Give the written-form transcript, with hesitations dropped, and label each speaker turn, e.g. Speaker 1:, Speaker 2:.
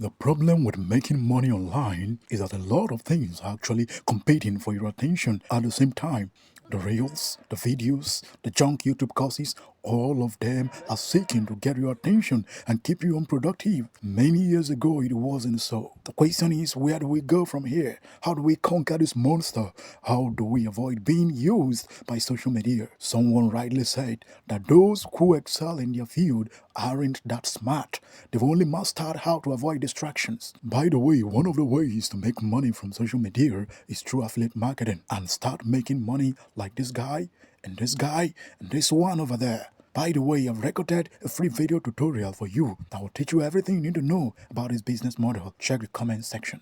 Speaker 1: The problem with making money online is that a lot of things are actually competing for your attention at the same time. The reels, the videos, the junk YouTube courses, all of them are seeking to get your attention and keep you unproductive. Many years ago, it wasn't so. The question is, where do we go from here? How do we conquer this monster? How do we avoid being used by social media? Someone rightly said that those who excel in their field aren't that smart. They've only mastered how to avoid distractions. By the way, one of the ways to make money from social media is through affiliate marketing and start making money like this guy and this guy and this one over there. By the way, I've recorded a free video tutorial for you that will teach you everything you need to know about this business model. Check the comment section.